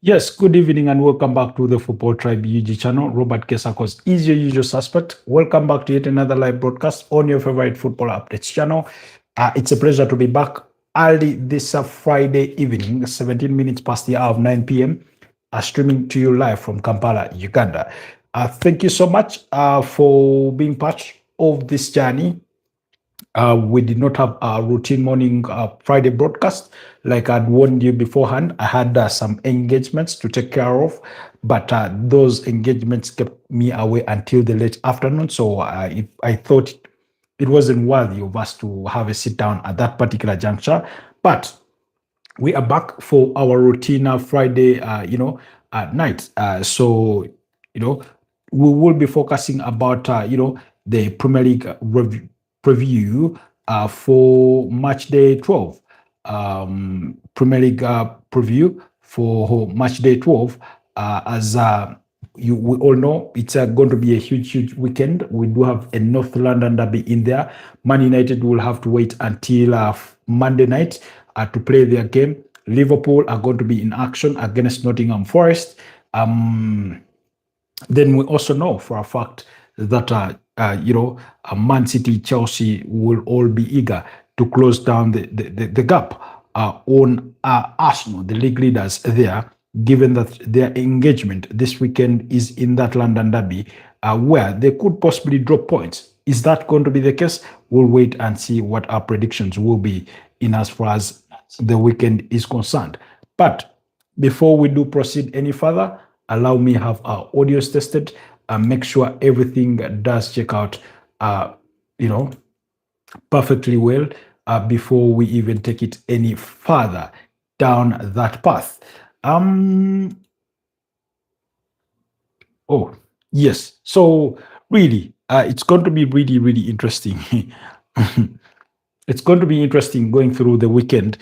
Yes, good evening and welcome back to the Football Tribe UG channel. Robert Kesakos is your usual suspect. Welcome back to yet another live broadcast on your favorite football updates channel. It's a pleasure to be back early this Friday evening, 17 minutes past the hour of 9 p.m., streaming to you live from Kampala, Uganda. Thank you so much for being part of this journey. We did not have a routine morning Friday broadcast like I'd warned you beforehand. I had some engagements to take care of, but those engagements kept me away until the late afternoon. So I thought it wasn't worthy of us to have a sit down at that particular juncture. But we are back for our routine Friday, night. So, we will be focusing about, the Premier League preview for match day 12. Premier League preview for match day 12. We all know it's going to be a huge weekend. We do have a North London derby in there. Man United will have to wait until Monday night to play their game. Liverpool are going to be in action against Nottingham Forest. Then we also know for a fact that Man City, Chelsea will all be eager to close down the gap on Arsenal, the league leaders there, given that their engagement this weekend is in that London derby, where they could possibly drop points. Is that going to be the case? We'll wait and see what our predictions will be in as far as the weekend is concerned. But before we do proceed any further, allow me have our audios tested and make sure everything does check out, perfectly well before we even take it any further down that path. Oh, yes. So really, it's going to be really interesting. It's going to be interesting going through the weekend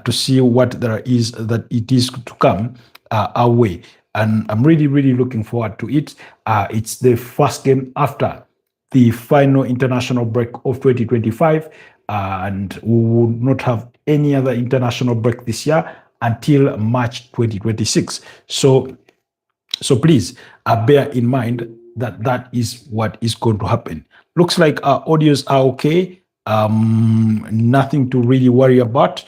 to see what there is that it is to come our way. And I'm really looking forward to it. It's the first game after the final international break of 2025, and we will not have any other international break this year until March 2026. So please bear in mind that that is what is going to happen. Looks like our audios are okay. Nothing to really worry about.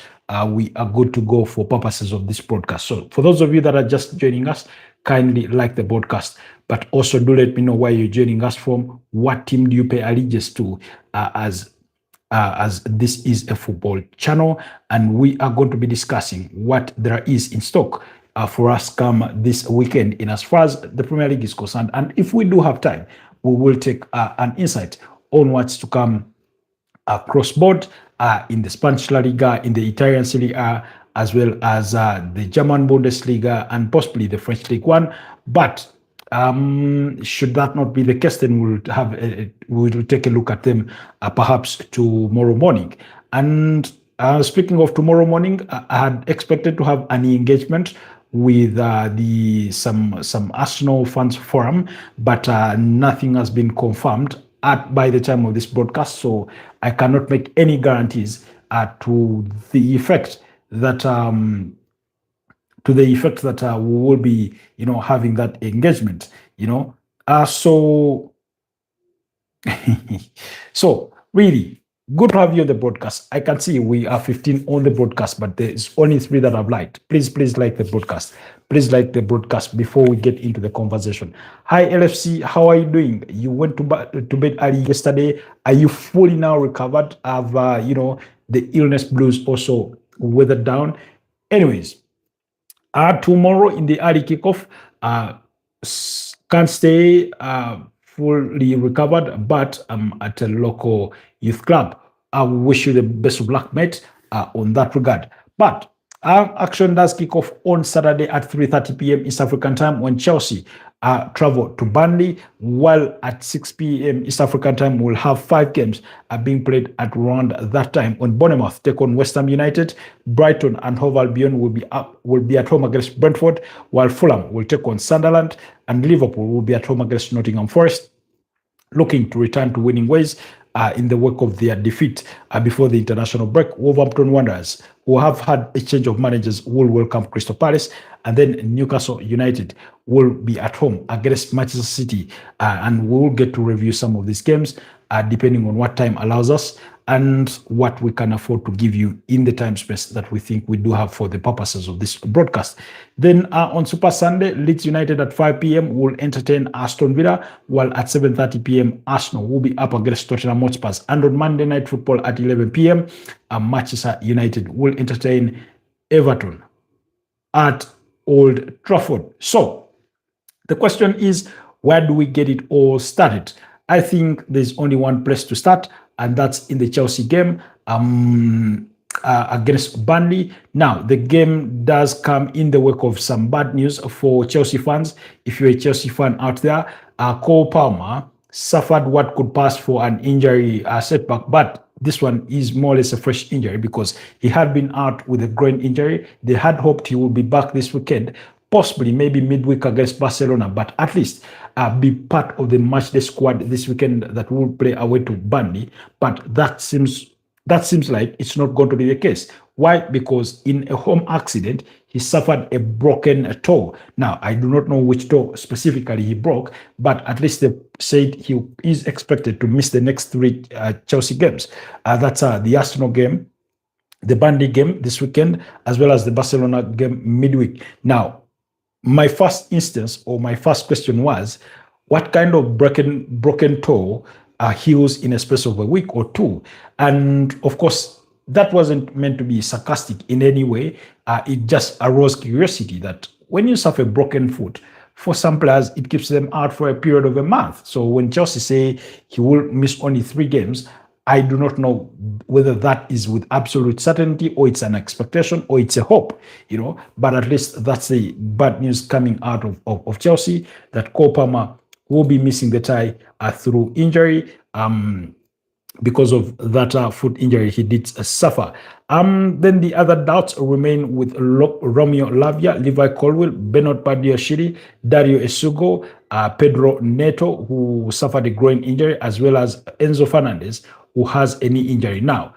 We are good to go for purposes of this broadcast. So for those of you that are just joining us, kindly like the broadcast, but also do let me know where you're joining us from. What team do you pay allegiance to as this is a football channel, and we are going to be discussing what there is in stock for us come this weekend in as far as the Premier League is concerned. And if we do have time, we will take an insight on what's to come cross board in the Spanish La Liga, in the Italian Serie A, as well as the German Bundesliga and possibly the French League One. But should that not be the case, then we'll take a look at them perhaps tomorrow morning. And speaking of tomorrow morning, I had expected to have an engagement with some Arsenal fans forum, but nothing has been confirmed by the time of this broadcast, so I cannot make any guarantees to the effect that we will be, having that engagement, so so really good to have you on the broadcast. I can see we are 15 on the broadcast, but there's only 3 that I've liked. Please like the broadcast. Please like the broadcast before we get into the conversation. Hi, LFC. How are you doing? You went to bed early yesterday. Are you fully now recovered? Have, the illness blues also weathered down? Anyways, tomorrow in the early kickoff, can't stay fully recovered, but I'm at a local youth club. I wish you the best of luck, mate, on that regard. But action does kick off on Saturday at 3:30 p.m. East African time when Chelsea travel to Burnley, while at 6 p.m. East African time we'll have 5 games being played at around that time. On Bournemouth take on West Ham United, Brighton and Hove Albion will be at home against Brentford, while Fulham will take on Sunderland, and Liverpool will be at home against Nottingham Forest, looking to return to winning ways in the wake of their defeat before the international break. Wolverhampton Wanderers, who have had a change of managers, will welcome Crystal Palace, and then Newcastle United will be at home against Manchester City, and we will get to review some of these games depending on what time allows us and what we can afford to give you in the time space that we think we do have for the purposes of this broadcast. Then on Super Sunday, Leeds United at 5 p.m. will entertain Aston Villa, while at 7:30 p.m. Arsenal will be up against Tottenham Hotspur. And on Monday Night Football at 11 p.m., Manchester United will entertain Everton at Old Trafford. So the question is, where do we get it all started? I think there's only one place to start, and that's in the Chelsea game against Burnley. Now, the game does come in the wake of some bad news for Chelsea fans. If you're a Chelsea fan out there, Cole Palmer suffered what could pass for an injury setback, but this one is more or less a fresh injury because he had been out with a groin injury. They had hoped he would be back this weekend, possibly maybe midweek against Barcelona, but at least be part of the matchday squad this weekend that will play away to Burnley. But that seems like it's not going to be the case. Why? Because in a home accident, he suffered a broken toe. Now, I do not know which toe specifically he broke, but at least they said he is expected to miss the next 3 Chelsea games. That's the Arsenal game, the Burnley game this weekend, as well as the Barcelona game midweek. Now, my first question was, what kind of broken toe heals in a space of a week or two? And of course, that wasn't meant to be sarcastic in any way. It just arose curiosity that when you suffer a broken foot, for some players, it keeps them out for a period of a month. So when Chelsea say he will miss only 3 games, I do not know whether that is with absolute certainty or it's an expectation or it's a hope, but at least that's the bad news coming out of Chelsea, that Cole Palmer will be missing the tie through injury because of that foot injury he did suffer. Then the other doubts remain with Romeo Lavia, Levi Colwill, Bernard Badiashile, Dario Esugo, Pedro Neto, who suffered a groin injury, as well as Enzo Fernandez, who has a knee injury. Now,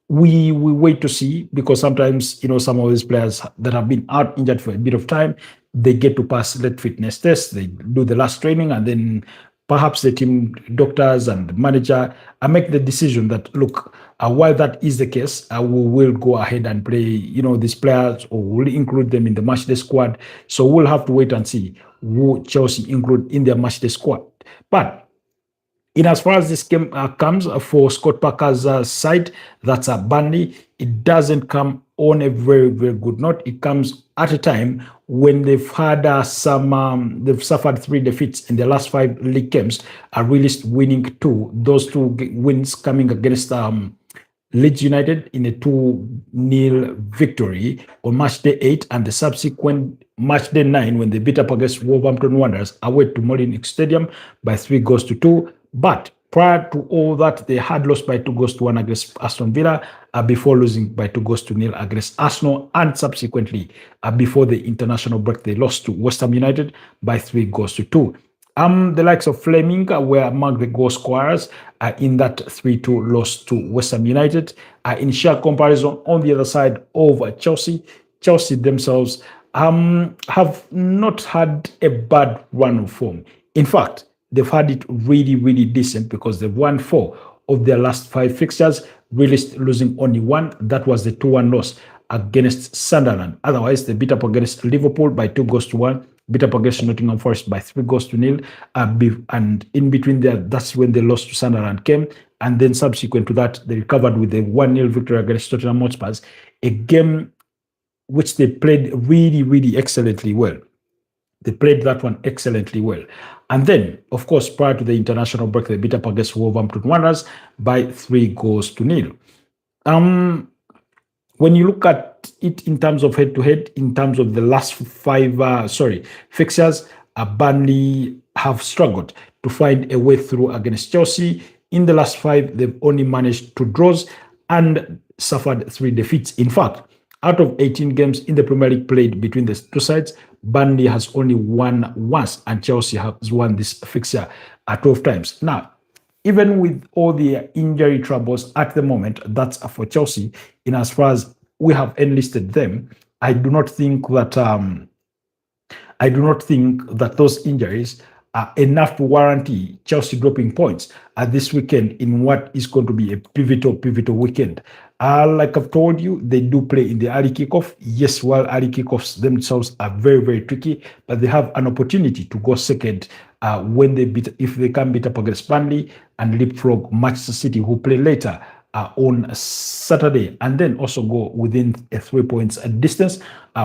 we wait to see, because sometimes, some of these players that have been out injured for a bit of time, they get to pass late fitness tests, they do the last training, and then perhaps the team doctors and manager make the decision that, look, while that is the case, we will go ahead and play, these players, or we'll include them in the matchday squad. So we'll have to wait and see who Chelsea include in their matchday squad. But in as far as this game comes for Scott Parker's side, that's Burnley, it doesn't come on a very, very good note. It comes at a time when they've had they've suffered 3 defeats in the last 5 league games, really winning 2. Those 2 wins coming against Leeds United in a 2-0 victory on match day 8, and the subsequent match day 9 when they beat up against Wolverhampton Wanderers away to Molineux Stadium by 3-2. But prior to all that, they had lost by 2-1 against Aston Villa before losing by 2-0 against Arsenal, and subsequently before the international break, they lost to West Ham United by 3-2. The likes of Fleming were among the goal scorers in that 3-2 loss to West Ham United. In sheer comparison, on the other side of Chelsea themselves have not had a bad run of form. In fact, they've had it really, really decent, because they've won 4 of their last 5 fixtures, really losing only 1. That was the 2-1 loss against Sunderland. Otherwise, they beat up against Liverpool by 2-1, beat up against Nottingham Forest by 3-0, and in between there, that's when the loss to Sunderland came. And then subsequent to that, they recovered with a 1-0 victory against Tottenham Hotspur, a game which they played really, really excellently well. They played that one excellently well. And then, of course, prior to the international break, they beat up against Wolverhampton Wanderers by 3-0. When you look at it in terms of head-to-head, in terms of the last 5 fixtures, Burnley have struggled to find a way through against Chelsea. In the last 5, they've only managed 2 draws and suffered 3 defeats. In fact, out of 18 games in the Premier League played between the 2 sides, Burnley has only won once, and Chelsea has won this fixture 12 times. Now, even with all the injury troubles at the moment, that's for Chelsea. In as far as we have enlisted them, I do not think that those injuries are enough to warranty Chelsea dropping points at this weekend in what is going to be a pivotal weekend. Like I've told you, they do play in the early kickoff. Yes, while early kickoffs themselves are very tricky, but they have an opportunity to go second when if they can beat up against Burnley and leapfrog Manchester City, who play later on Saturday, and then also go within a 3 points distance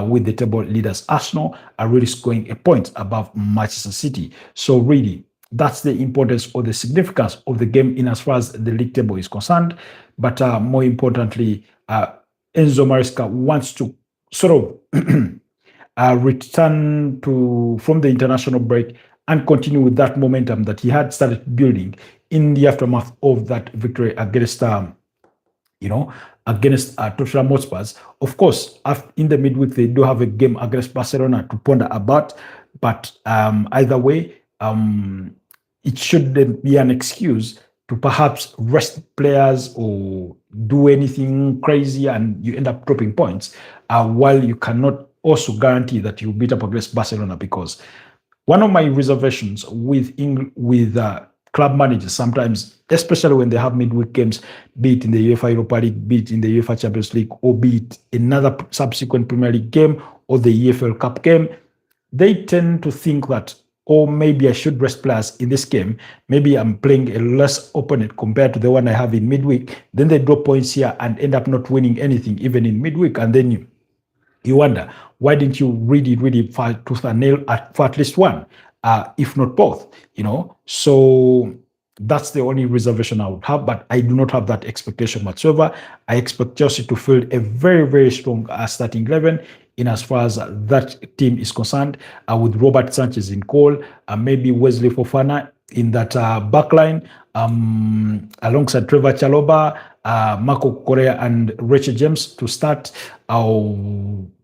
with the table leaders Arsenal are really scoring a point above Manchester City. So really, that's the importance or the significance of the game in as far as the league table is concerned. But more importantly, Enzo Maresca wants to sort of return from the international break and continue with that momentum that he had started building in the aftermath of that victory against Tottenham Hotspur. Of course, in the midweek, they do have a game against Barcelona to ponder about, but either way, it shouldn't be an excuse to perhaps rest players or do anything crazy and you end up dropping points, while you cannot also guarantee that you'll beat up against Barcelona. Because one of my reservations with club managers sometimes, especially when they have midweek games, be it in the UEFA Europa League, be it in the UEFA Champions League, or be it another subsequent Premier League game or the EFL Cup game, they tend to think that, oh, maybe I should rest players in this game. Maybe I'm playing a less opponent compared to the one I have in midweek. Then they drop points here and end up not winning anything, even in midweek. And then you wonder, why didn't you really fight tooth and nail for at least one, if not both? So that's the only reservation I would have, but I do not have that expectation whatsoever. I expect Chelsea to field a very strong starting 11 in as far as that team is concerned, with Robert Sanchez in goal, maybe Wesley Fofana in that backline, alongside Trevor Chalobah, Marco Correa and Rachel James to start.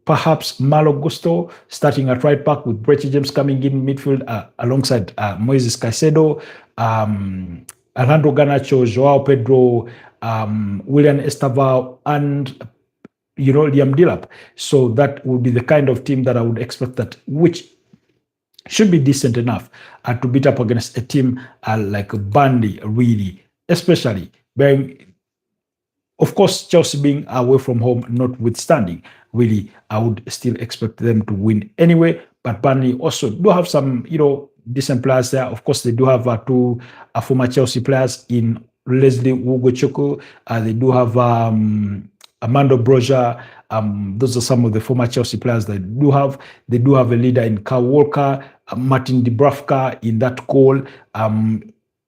Perhaps Malo Gusto starting at right back with Rachel James coming in midfield alongside Moises Caicedo, Alejandro Garnacho, Joao Pedro, William Estaval, and Liam Delap. So that would be the kind of team that I would expect, which should be decent enough to beat up against a team like Burnley, really, especially bearing, of course, Chelsea being away from home notwithstanding. Really, I would still expect them to win anyway. But Burnley also do have some, decent players there. Of course, they do have two former Chelsea players in Leslie Ugochukwu. They do have Armando Broja. Those are some of the former Chelsea players they do have. They do have a leader in Kyle Walker, Martin Dubravka in that goal.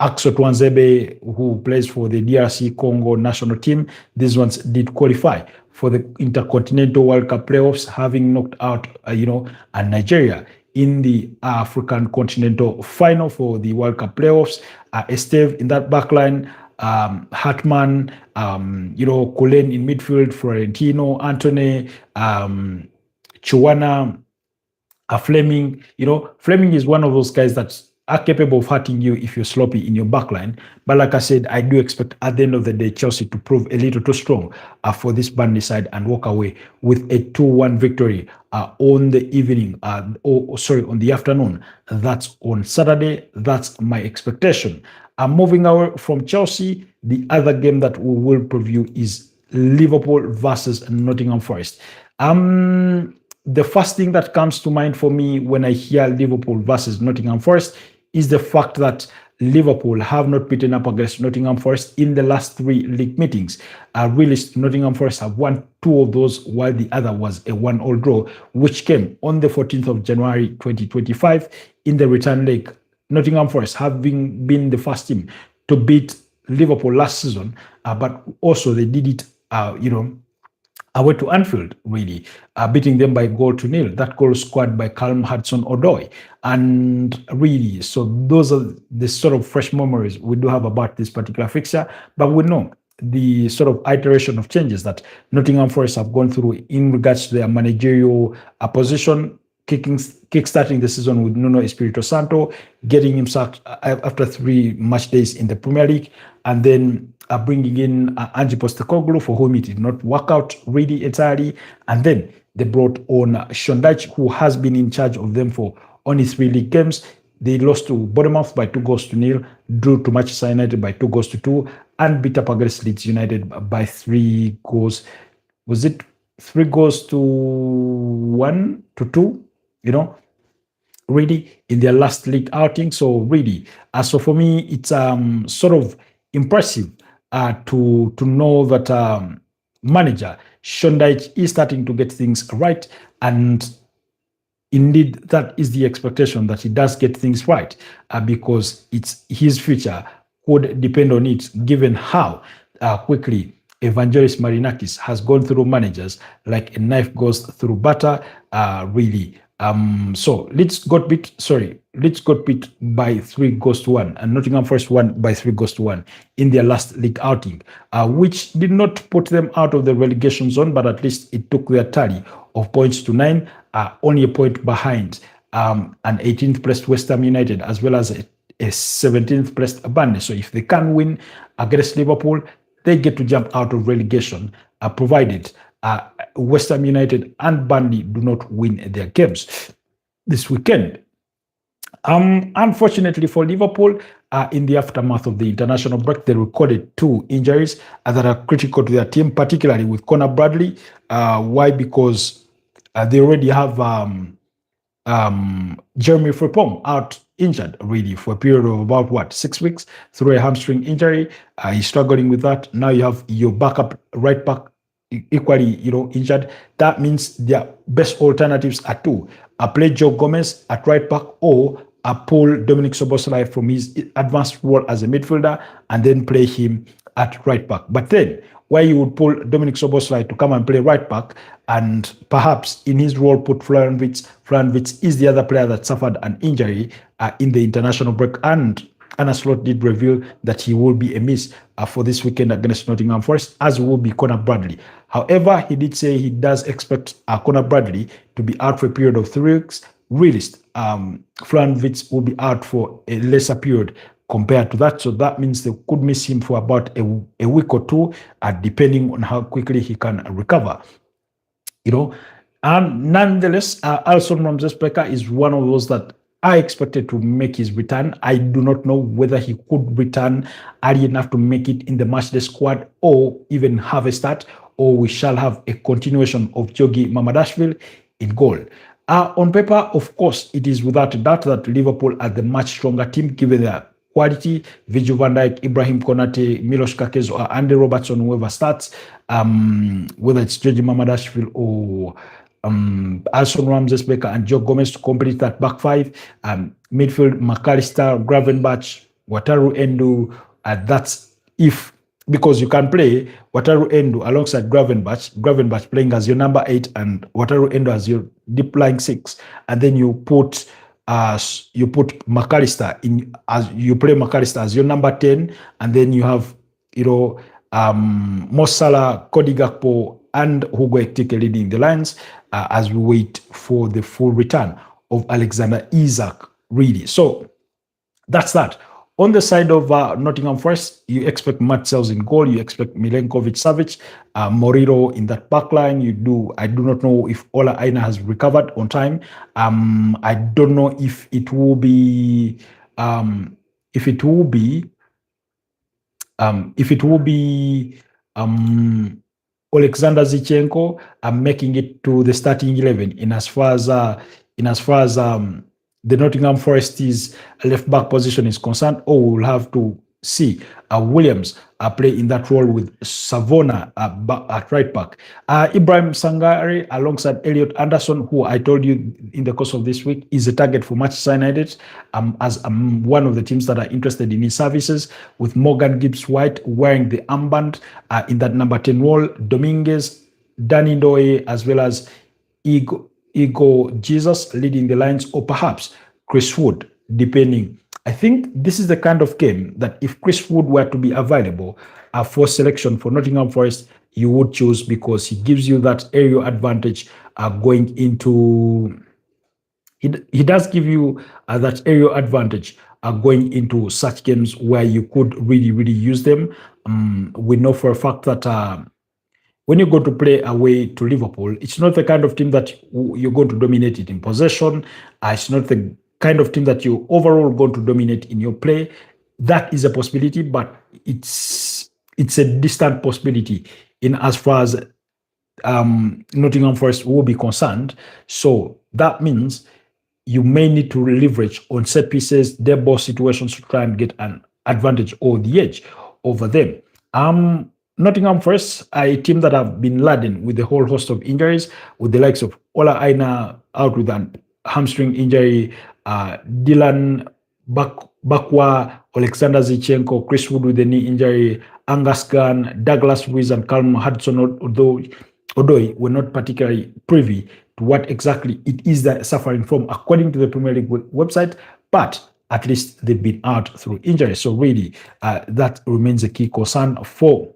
Axel Tuanzebe, who plays for the DRC Congo national team. These ones did qualify for the Intercontinental World Cup playoffs, having knocked out, Nigeria in the African Continental Final for the World Cup playoffs. Esteve in that backline, Hartman, Colen in midfield, Florentino, Antony, Chuana, Fleming. Fleming is one of those guys that are capable of hurting you if you're sloppy in your backline. But like I said, I do expect at the end of the day, Chelsea to prove a little too strong for this Burnley side and walk away with a 2-1 victory on the evening, on the afternoon. That's on Saturday. That's my expectation. Moving away from Chelsea, the other game that we will preview is Liverpool versus Nottingham Forest. The first thing that comes to mind for me when I hear Liverpool versus Nottingham Forest is the fact that Liverpool have not beaten up against Nottingham Forest in the last 3 league meetings. Really, Nottingham Forest have won 2 of those, while the other was a 1-1 draw, which came on the 14th of January 2025 in the return leg. Nottingham Forest having been the first team to beat Liverpool last season, but also they did it, away to Anfield, really, beating them by 0-0. That goal scored by Callum Hudson-Odoi. And really, so those are the sort of fresh memories we do have about this particular fixture. But we know the sort of iteration of changes that Nottingham Forest have gone through in regards to their managerial position kickstarting the season with Nuno Espirito Santo, getting him sacked after 3 match days in the Premier League, and then bringing in Ange Postecoglou, for whom it did not work out really entirely, and then they brought on Sean Dyche, who has been in charge of them for only 3 league games. They lost to Bournemouth by 2-0, drew to Manchester United by 2-2, and beat up against Leeds United by 3 goals. Was it 3-1 to 2? Really, in their last league outing. So really, so for me, it's sort of impressive to know that manager Sean Dyche is starting to get things right, and indeed, that is the expectation, that he does get things right, because it's his future would depend on it, given how quickly Evangelos Marinakis has gone through managers like a knife goes through butter, really. So Leeds got beat by 3-1, and Nottingham Forest won by 3-1 in their last league outing, which did not put them out of the relegation zone, but at least it took their tally of points to 9, only a point behind an 18th placed West Ham United, as well as a 17th placed Burnley. So if they can win against Liverpool, they get to jump out of relegation, provided West Ham United and Burnley do not win their games this weekend. Unfortunately for Liverpool, in the aftermath of the international break, they recorded 2 injuries that are critical to their team, particularly with Conor Bradley. Why? Because they already have Jeremy Frimpong out injured really for a period of about 6 weeks through a hamstring injury. He's struggling with that. Now you have your backup right back equally injured. That means their best alternatives are 2: play Joe Gomez at right back, or pull Dominic Szoboszlai from his advanced role as a midfielder and then play him at right back. But then where you would pull Dominic Szoboszlai to come and play right back, and perhaps in his role put Florian Wirtz. Florian Wirtz is the other player that suffered an injury in the international break, and Arne Slot did reveal that he will be a miss for this weekend against Nottingham Forest, as will be Conor Bradley. However, he did say he does expect Conor Bradley to be out for a period of 3 weeks. Realist, Florian Wirtz will be out for a lesser period compared to that. So that means they could miss him for about a week or 2, depending on how quickly he can recover. And nonetheless, Alisson Ramsey-Becker is one of those that I expected to make his return. I do not know whether he could return early enough to make it in the matchday squad, or even have a start, or we shall have a continuation of Georgi Mamadashvili in goal. On paper, of course, it is without a doubt that Liverpool are the much stronger team, given their quality. Virgil van Dijk, Ibrahim Konate, Milos Kerkez, or Andy Robertson, whoever starts, whether it's Georgi Mamadashvili or Alisson Ramsey-Becker and Joe Gomez to complete that back 5. Midfield, McAllister, Gravenberch, Wataru Endo. That's if, because you can play Wataru Endo alongside Gravenberch playing as your number 8 and Wataru Endo as your deep lying 6, and then you put McAllister in, as you play McAllister as your number 10, and then you have Mo Salah, Cody Gakpo, and Hugo Ekitike leading the lines as we wait for the full return of Alexander Isak, really. So that's that. On the side of Nottingham Forest, you expect Matt Sells in goal. You expect Milenkovic-Savic, Moriro in that back line. I do not know if Ola Aina has recovered on time. I don't know if it will be Alexander Zinchenko making it to the starting 11 in as far as the Nottingham Forest's left back position is concerned, or we'll have to see Williams play in that role with Savona at right back. Ibrahim Sangare alongside Elliot Anderson, who I told you in the course of this week is a target for Manchester United, as one of the teams that are interested in his services, with Morgan Gibbs-White wearing the armband in that number 10 role, Dominguez, Danny Ndoye, as well as Igor Jesus leading the lines, or perhaps Chris Wood, depending. I think this is the kind of game that if Chris Wood were to be available for selection for Nottingham Forest, you would choose, because he gives you that aerial advantage going into he does give you that area advantage going into such games where you could really use them. We know for a fact that when you go to play away to Liverpool, it's not the kind of team that you're going to dominate it in possession. It's not the kind of team that you overall going to dominate in your play. That is a possibility, but it's a distant possibility in as far as Nottingham Forest will be concerned. So that means you may need to leverage on set pieces, their ball situations to try and get an advantage or the edge over them. Nottingham Forest are a team that have been laden with a whole host of injuries, with the likes of Ola Aina out with an hamstring injury, Dylan Bakwa, Alexander Zichenko, Chris Wood with a knee injury, Angus Gunn, Douglas Luiz, and Callum Hudson, although we're not particularly privy to what exactly it is that suffering from, according to the Premier League website, but at least they've been out through injury. So really, that remains a key concern for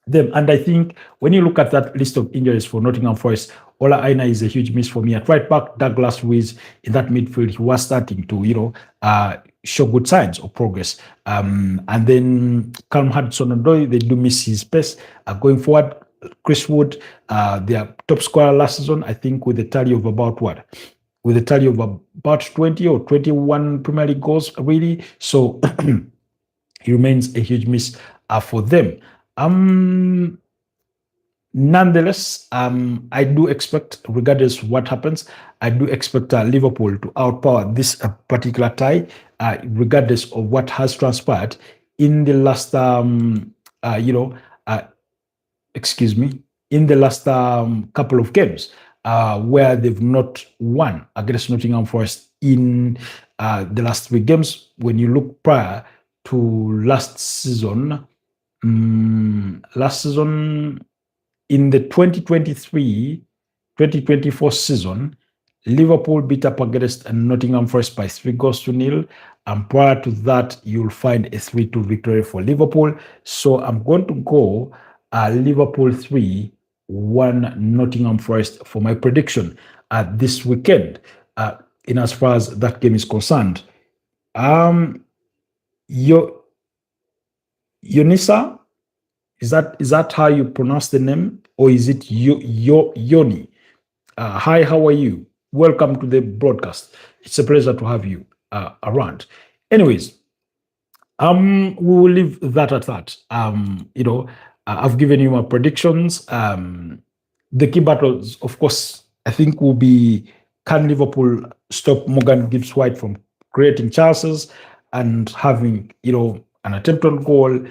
them. And I think when you look at that list of injuries for Nottingham Forest, Ola Aina is a huge miss for me. At right back, Douglas Luiz in that midfield, he was starting to, show good signs of progress. And then Callum Hudson-Odoi, they do miss his pace. Going forward, Chris Wood, their top scorer last season, I think with a tally of about 20 or 21 Premier League goals, really. So he remains a huge miss for them. Nonetheless, I do expect, regardless of what happens, I do expect Liverpool to outpower this particular tie, regardless of what has transpired in the last, in the last couple of games, where they've not won against Nottingham Forest in the last 3 games. When you look prior to last season, in the 2023-2024 season, Liverpool beat up against Nottingham Forest by 3-0. And prior to that, you'll find a 3-2 victory for Liverpool. So I'm going to go Liverpool 3, 1 Nottingham Forest for my prediction this weekend, in as far as that game is concerned. Yonisa, is that how you pronounce the name, or is it Yoni? Hi, how are you? Welcome to the broadcast. It's a pleasure to have you around. Anyways, we will leave that at that. I've given you my predictions. The key battles, of course, I think will be, can Liverpool stop Morgan Gibbs-White from creating chances and having, an attempt on goal?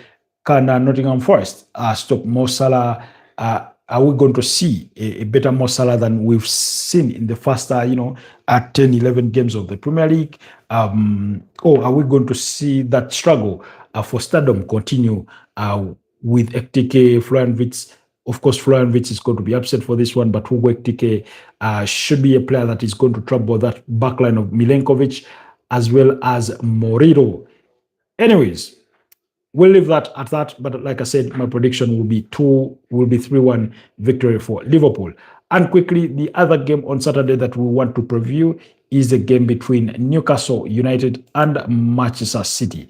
Can Nottingham Forest stop Mo Salah? Are we going to see a better Mo Salah than we've seen in the first, 10, 11 games of the Premier League? Or are we going to see that struggle for stardom continue with Ekitike, Florian Wirtz? Of course, Florian Wirtz is going to be upset for this one, but Hugo Ekitike should be a player that is going to trouble that backline of Milenkovic as well as Morito. Anyways, we'll leave that at that. But like I said, my prediction will be 3-1 victory for Liverpool. And quickly, the other game on Saturday that we want to preview is the game between Newcastle United and Manchester City.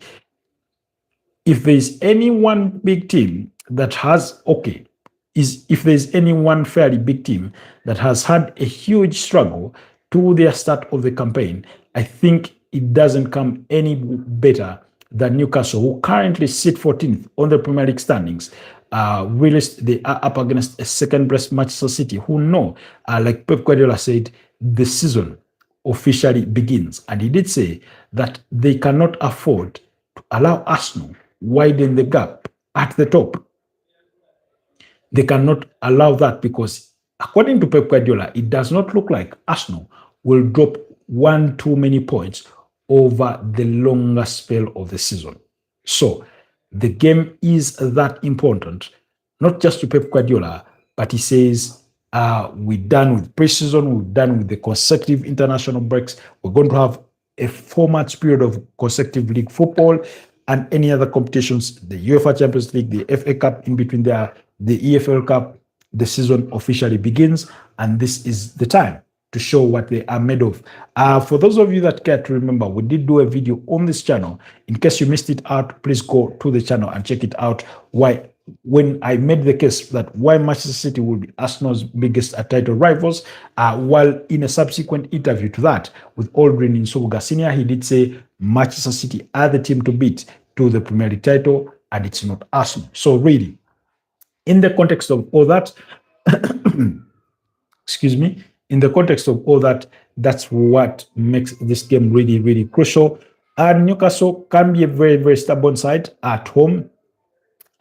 If there's any one big team that has, if there's any one fairly big team that has had a huge struggle to their start of the campaign, I think it doesn't come any better than Newcastle, who currently sit 14th on the Premier League standings. They are up against a second-best Manchester City, who know, like Pep Guardiola said, the season officially begins. And he did say that they cannot afford to allow Arsenal widen the gap at the top. They cannot allow that because, according to Pep Guardiola, it does not look like Arsenal will drop one too many points over the longer spell of the season. So the game is that important, not just to Pep Guardiola, but he says, we're done with preseason, we're done with the consecutive international breaks. We're going to have a 4-match period of consecutive league football and any other competitions, the UEFA Champions League, the FA Cup in between there, the EFL Cup. The season officially begins, and this is the time to show what they are made of. For those of you that care to remember, we did do a video on this channel. In case you missed it out, please go to the channel and check it out. When I made the case that why Manchester City will be Arsenal's biggest title rivals, while in a subsequent interview to that with Aldrin Nsubuga Senior, he did say Manchester City are the team to beat to the Premier League title, and it's not Arsenal. So really, in the context of all that, excuse me, in the context of all that, that's what makes this game really, really crucial. And Newcastle can be a very, very stubborn side at home.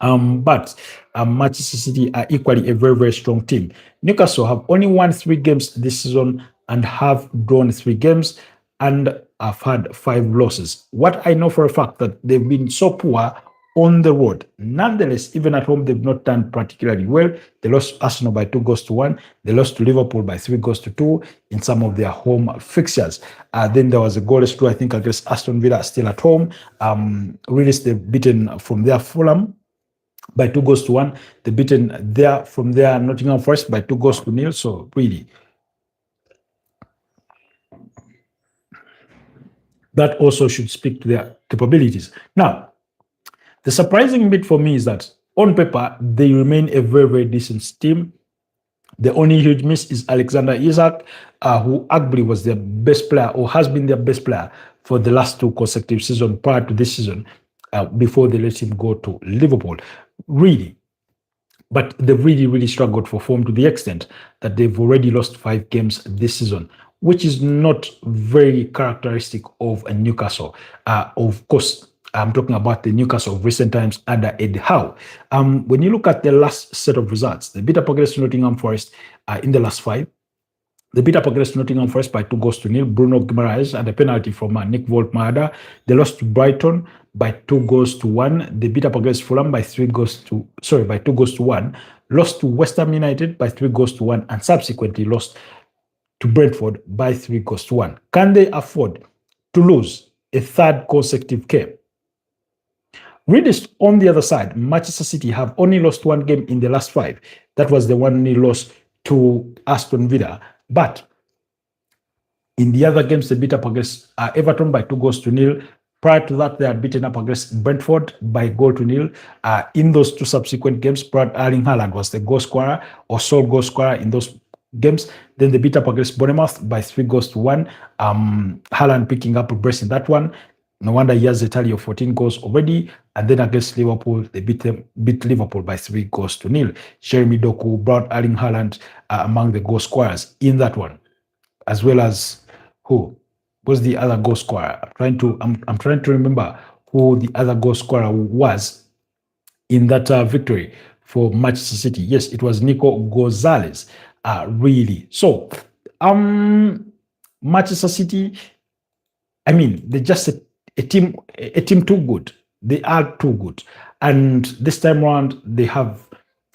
But Manchester City are equally a very, very strong team. Newcastle have only won 3 games this season and have drawn 3 games and have had 5 losses. What I know for a fact that they've been so poor on the road. Nonetheless, even at home, they've not done particularly well. They lost Arsenal by 2-1. They lost to Liverpool by 3-2 in some of their home fixtures. Then there was a goalless draw, I think, against Aston Villa, still at home. Really, they've beaten from their Fulham by 2-1. They've beaten there from their Nottingham Forest by 2-0. So really, that also should speak to their capabilities. Now, the surprising bit for me is that on paper, they remain a very, very decent team. The only huge miss is Alexander Isak, who arguably was their best player or has been their best player for the last 2 consecutive seasons prior to this season, before they let him go to Liverpool. Really. But they've really, really struggled for form to the extent that they've already lost 5 games this season, which is not very characteristic of a Newcastle. Of course, I'm talking about the Newcastle of recent times under Eddie Howe. When you look at the last set of results, they beat up against Nottingham Forest in the last 5. They beat up against Nottingham Forest by 2-0. Bruno Guimaraes and a penalty from Nick Volkmaada. They lost to Brighton by 2-1. They beat up against Fulham by 2-1. Lost to West Ham United by 3-1, and subsequently lost to Brentford by 3-1. Can they afford to lose a 3rd consecutive game? Really, on the other side, Manchester City have only lost 1 game in the last 5. That was the 1-0 loss to Aston Villa. But in the other games, they beat up against Everton by 2-0. Prior to that, they had beaten up against Brentford by 1-0. In those 2 subsequent games, Erling Haaland was the goal scorer or sole goal scorer in those games. Then they beat up against Bournemouth by 3-1. Haaland picking up a brace in that one. No wonder he has a tally of 14 goals already. And then against Liverpool, they beat Liverpool by 3-0. Jeremy Doku brought Erling Haaland among the goal scorers in that one, as well as who was the other goal scorer. I'm trying to remember who the other goal scorer was in that victory for Manchester City. Yes, it was Nico Gonzalez. Really. So, Manchester City, I mean, they're just a team too good. They are too good. And this time around, they have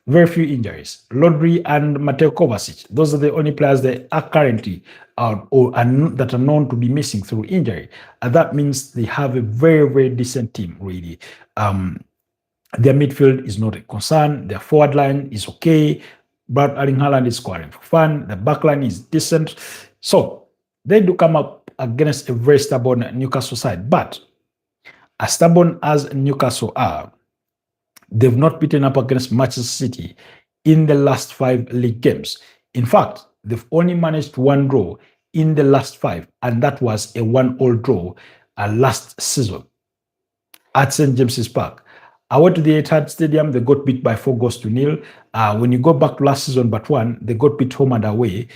very few injuries. Rodri and Mateo Kovacic, those are the only players that are currently that are known to be missing through injury. And that means they have a very, very decent team, really. Their midfield is not a concern. Their forward line is okay. But Erling Haaland is scoring for fun. The back line is decent. So they do come up against a very stubborn Newcastle side. But as stubborn as Newcastle are, they've not beaten up against Manchester City in the last 5 league games. In fact, they've only managed 1 draw in the last 5, and that was a 1-1 draw last season at St. James's Park. I went to the Etihad Stadium. They got beat by 4-0. When you go back to last season, but 1, they got beat home and away,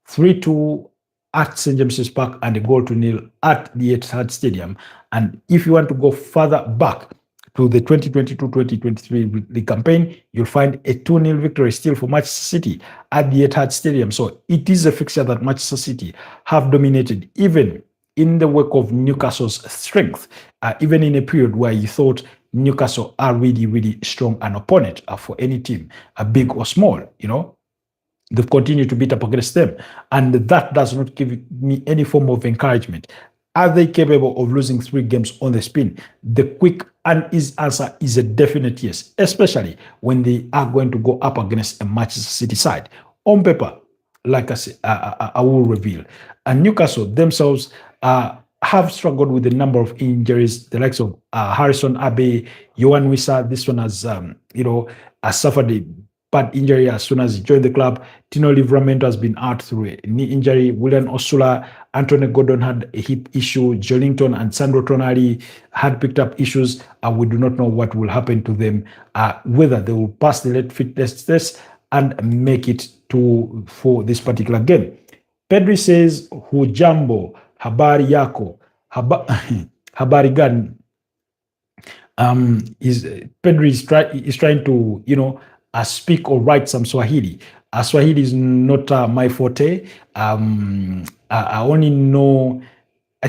3-2 at St. James's Park and a 0-0 at the Etihad Stadium. And if you want to go further back to the 2022-2023 league campaign, you'll find a 2-0 victory still for Manchester City at the Etihad Stadium. So it is a fixture that Manchester City have dominated, even in the wake of Newcastle's strength, even in a period where you thought Newcastle are really, really strong an opponent for any team, big or small, you know. They've continued to beat up against them. And that does not give me any form of encouragement. Are they capable of losing 3 games on the spin? The quick and easy answer is a definite yes, especially when they are going to go up against a Manchester City side. On paper, like I say, I will reveal. And Newcastle themselves have struggled with a number of injuries. The likes of Harrison Abe, Yohan Wissa. This one has, has suffered a bad injury as soon as he joined the club. Tino Livramento has been out through a knee injury. William Osula, Anthony Gordon had a hip issue. Joelinton and Sandro Tonali had picked up issues. We do not know what will happen to them, whether they will pass the late fitness test and make it for this particular game. Pedri says, hujambo, habari yako, habari gani. Pedri is trying to, speak or write some Swahili. Swahili is not my forte. I only know, I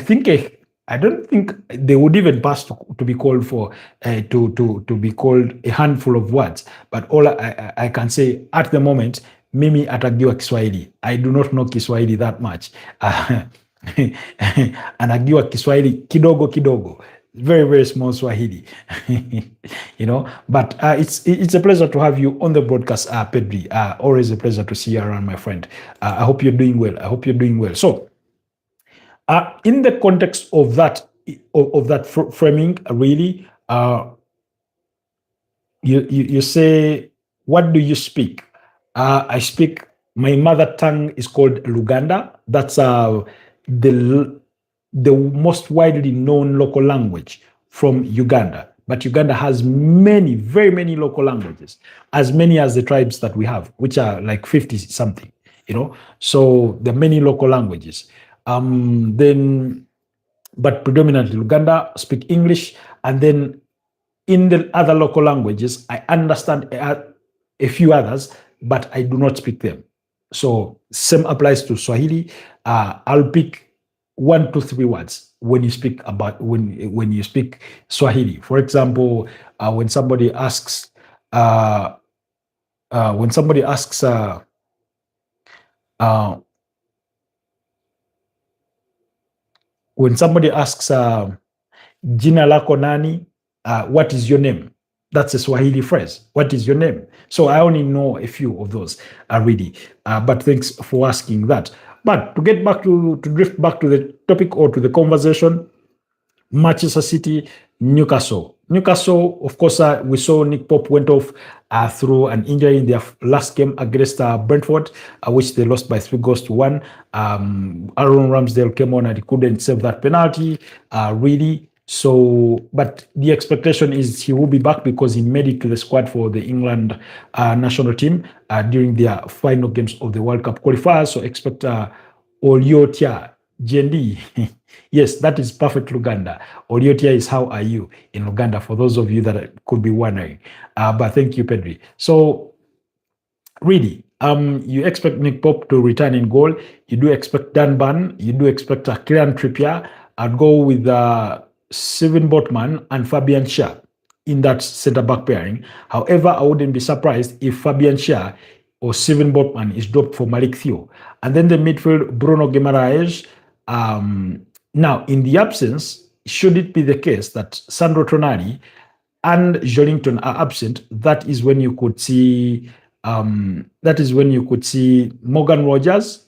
don't think they would even pass to be called for to be called a handful of words. But all I can say at the moment, mimi atagiwa Kiswahili. I do not know Kiswahili that much. Anagiwa Kiswahili kidogo kidogo. Very, very small Swahili. But it's a pleasure to have you on the broadcast, Pedri. Always a pleasure to see you around, my friend. I hope you're doing well. So, in the context of that framing, really, you say, what do you speak? I speak. My mother tongue is called Luganda. That's the most widely known local language from Uganda. But Uganda has very many local languages, as many as the tribes that we have, which are like 50 something, So there are many local languages. But predominantly Luganda speak English. And then in the other local languages, I understand a few others, but I do not speak them. So same applies to Swahili. I'll pick 1 to 3 words when you speak when you speak Swahili. For example, when somebody asks jina lako nani, what is your name? That's a Swahili phrase. What is your name? So I only know a few of those already. But thanks for asking that. But to get back to drift back to the topic or to the conversation, Manchester City, Newcastle. Newcastle, of course, we saw Nick Pope went off through an injury in their last game against Brentford, which they lost by 3-1. Aaron Ramsdale came on and he couldn't save that penalty, really. So, but the expectation is he will be back because he made it to the squad for the England national team during their final games of the World Cup qualifiers. So expect Oliotia GND. Yes, that is perfect Luganda. Oliotia is how are you in Luganda, for those of you that could be wondering. But thank you, Pedri. So, really, you expect Nick Pope to return in goal. You do expect Dan Burn. You do expect Kieran Trippier. I'd go with Steven Botman and Fabian Schär in that centre-back pairing. However, I wouldn't be surprised if Fabian Schär or Steven Botman is dropped for Malik Thiaw. And then the midfield, Bruno Guimaraes. Now, in the absence, should it be the case that Sandro Tonali and Joelinton are absent, that is when you could see Morgan Rogers.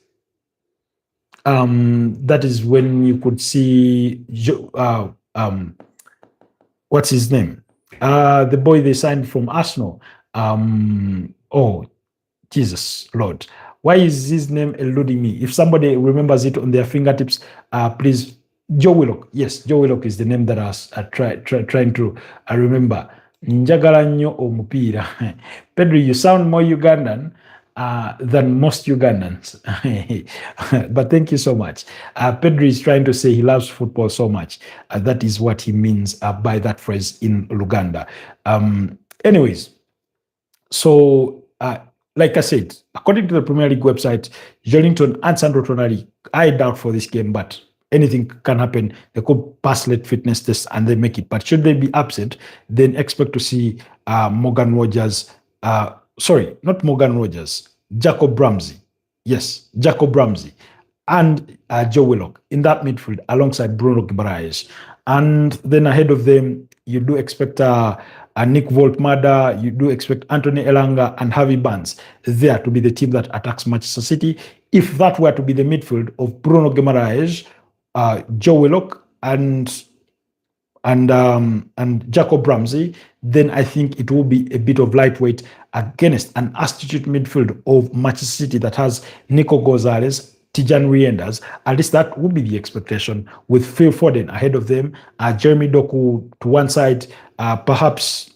That is when you could see what's his name? The boy they signed from Arsenal. Oh, Jesus Lord. Why is his name eluding me? If somebody remembers it on their fingertips, please. Joe Willock. Yes, Joe Willock is the name that I was trying to remember. Njagala nnyo omupira. Pedri, you sound more Ugandan than most Ugandans. But thank you so much. Pedri is trying to say he loves football so much. That is what he means by that phrase in Luganda. Anyways, so like I said, according to the Premier League website, Joelinton and Sandro Tonali, I doubt for this game, but anything can happen. They could pass late fitness tests and they make it. But should they be absent, then expect to see Morgan Rogers. Sorry, not Morgan Rogers. Jacob Ramsey. Yes, Jacob Ramsey. And Joe Willock in that midfield alongside Bruno Guimaraes. And then ahead of them, you do expect Nick Voltmada, you do expect Anthony Elanga and Harvey Barnes there to be the team that attacks Manchester City. if that were to be the midfield of Bruno Guimaraes, Joe Willock, and Jacob Ramsey, then I think it will be a bit of lightweight against an astute midfield of Manchester City that has Nico Gonzalez, Tijan Reinders. At least that would be the expectation, with Phil Foden ahead of them, Jeremy Doku to one side, perhaps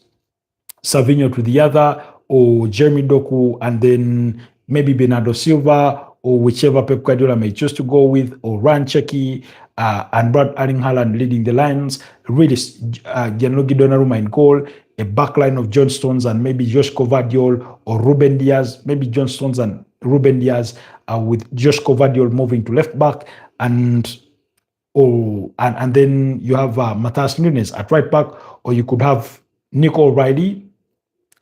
Savinho to the other, or Jeremy Doku and then maybe Bernardo Silva, or whichever Pep Guardiola may choose to go with, or Ryan Cherki, and Brad Erling Haaland leading the lines, really Gianluigi Donnarumma in goal, a backline of John Stones and maybe Joshko Gvardiol or Ruben Diaz, maybe John Stones and Ruben Diaz, with Joshko Gvardiol moving to left back, and then you have Matheus Nunes at right back, or you could have Nico O'Reilly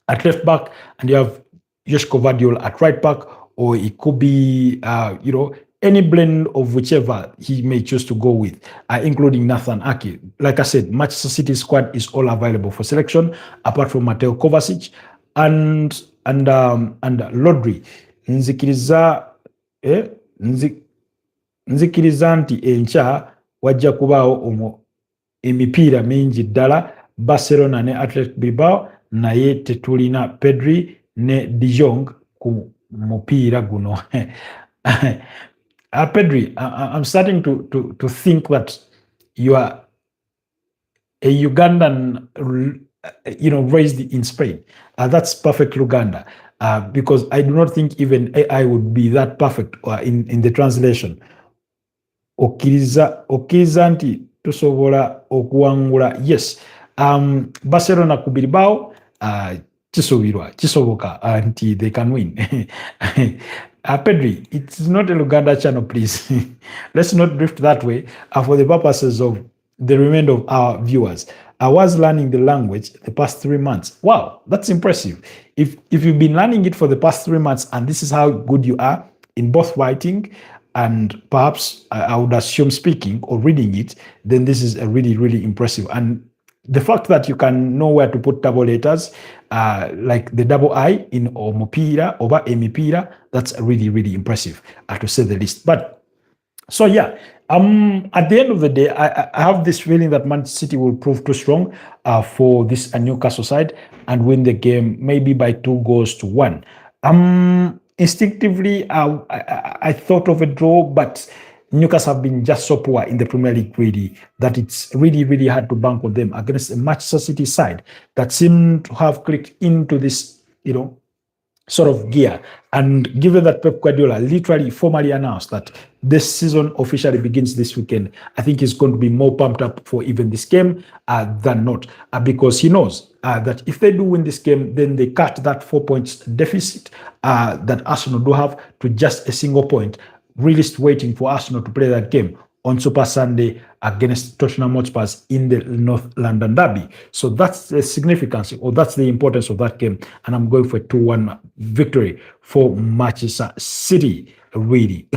at left back, and you have Joshko Gvardiol at right back, or it could be, any blend of whichever he may choose to go with, including Nathan Ake. Like I said, Manchester City squad is all available for selection, apart from Mateo Kovacic and Rodri. Nzikiriza nti enkya wajja kubaawo emipiira mingi ddala Barcelona ne Athletic Bilbao, naye tetulina Pedri ne De Jong ku mupiira guno. Pedri, I'm starting to think that you are a Ugandan, raised in Spain. That's perfect Luganda, because I do not think even AI would be that perfect in the translation. Okiriza nti tusobola okuwangula. Yes. Barcelona ku Bilbao, kisoboka nti they can win. Pedri, it's not a Luganda channel, please. Let's not drift that way for the purposes of the remainder of our viewers. I was learning the language the past 3 months. Wow, that's impressive. If you've been learning it for the past 3 months and this is how good you are in both writing and perhaps I would assume speaking or reading it, then this is a really, really impressive. And the fact that you can know where to put double letters, like the double I in omupira over emipira, that's really, really impressive, to say the least. But so yeah, at the end of the day, I have this feeling that Manchester City will prove too strong for this Newcastle side and win the game maybe by 2-1. Instinctively, I thought of a draw, but Newcastle have been just so poor in the Premier League, really, that it's really, really hard to bank on them against a Manchester City side that seem to have clicked into this, sort of gear. And given that Pep Guardiola literally formally announced that this season officially begins this weekend, I think he's going to be more pumped up for even this game than not, because he knows that if they do win this game, then they cut that 4 points deficit that Arsenal do have to just a single point, really waiting for Arsenal to play that game on Super Sunday against Tottenham Hotspur in the North London Derby. So that's the significance, or that's the importance of that game. And I'm going for a 2-1 victory for Manchester City, really.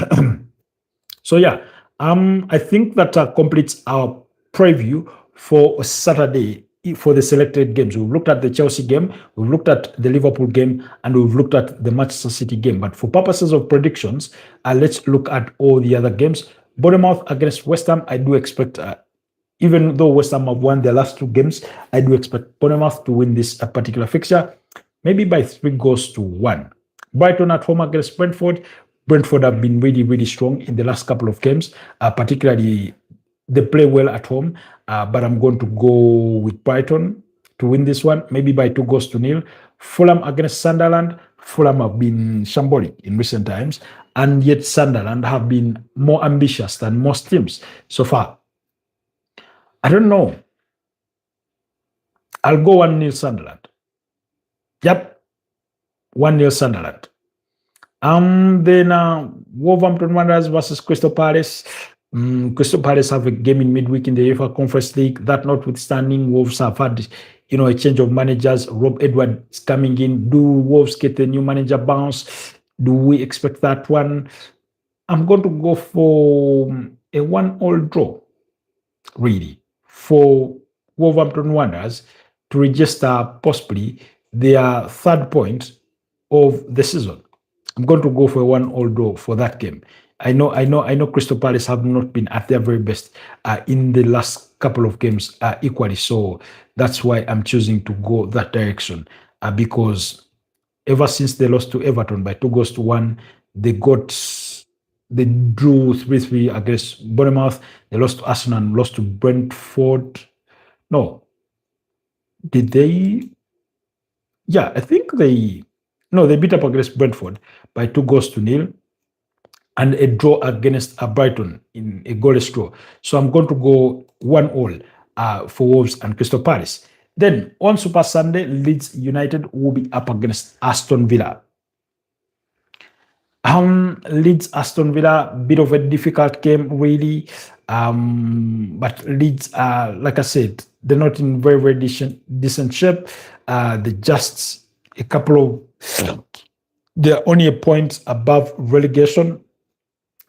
So yeah, I think that completes our preview for Saturday for the selected games. We've looked at the Chelsea game, we've looked at the Liverpool game, and we've looked at the Manchester City game. But for purposes of predictions, let's look at all the other games. Bournemouth against West Ham, I do expect, even though West Ham have won their last 2 games, I do expect Bournemouth to win this particular fixture, maybe by 3-1. Brighton at home against Brentford. Brentford have been really, really strong in the last couple of games, particularly they play well at home, but I'm going to go with Brighton to win this one, maybe by 2-0. Fulham against Sunderland. Fulham have been shambolic in recent times, and yet Sunderland have been more ambitious than most teams so far. I don't know. I'll go 1-0 Sunderland. Yep, 1-0 Sunderland. Then Wolverhampton Wanderers versus Crystal Palace. Crystal Palace have a game in midweek in the UEFA Conference League. That notwithstanding, Wolves have had a change of managers. Rob Edwards coming in. Do Wolves get a new manager bounce? Do we expect that one? I'm going to go for a 1-1 draw, really, for Wolverhampton Wanderers to register possibly their 3rd point of the season. I'm going to go for a 1-1 draw for that game. I know Crystal Palace have not been at their very best in the last couple of games equally. So that's why I'm choosing to go that direction because ever since they lost to Everton by 2-1, they drew 3-3 against Bournemouth. They lost to Arsenal and lost to Brentford. No, did they? Yeah, I think they beat up against Brentford by 2-0 and a draw against Brighton in a goalless draw. So I'm going to go 1-1 for Wolves and Crystal Palace. Then on Super Sunday, Leeds United will be up against Aston Villa. Leeds Aston Villa, bit of a difficult game, really. But Leeds, like I said, they're not in very, very decent shape. They're just a couple of, they're only a point above relegation.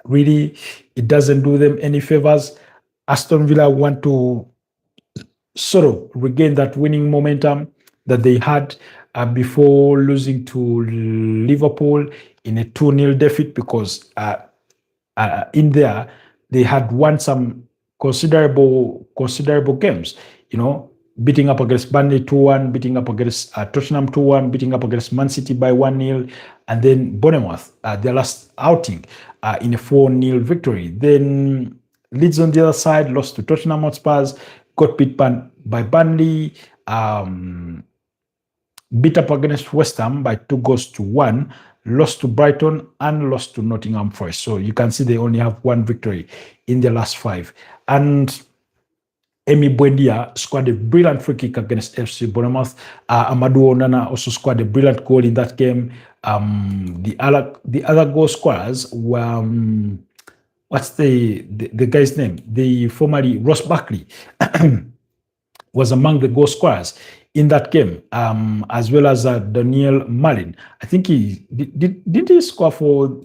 Really, it doesn't do them any favors. Aston Villa want to sort of regain that winning momentum that they had before losing to Liverpool in a 2-0 defeat, because in there they had won some considerable games, beating up against Burnley 2-1, beating up against Tottenham 2-1, beating up against Man City by 1-0, and then Bournemouth, their last outing, in a 4-0 victory. Then Leeds on the other side lost to Tottenham Hotspurs, got beat by Burnley, beat up against West Ham by 2-1, lost to Brighton, and lost to Nottingham Forest. So you can see they only have one victory in their last 5. And Emi Buendia scored a brilliant free kick against FC Bournemouth. Amadou Onana also scored a brilliant goal in that game. The other goal scorers were what's the guy's name? The formerly Ross Barkley was among the goal scorers in that game, as well as Daniel Malin. I think he did he score for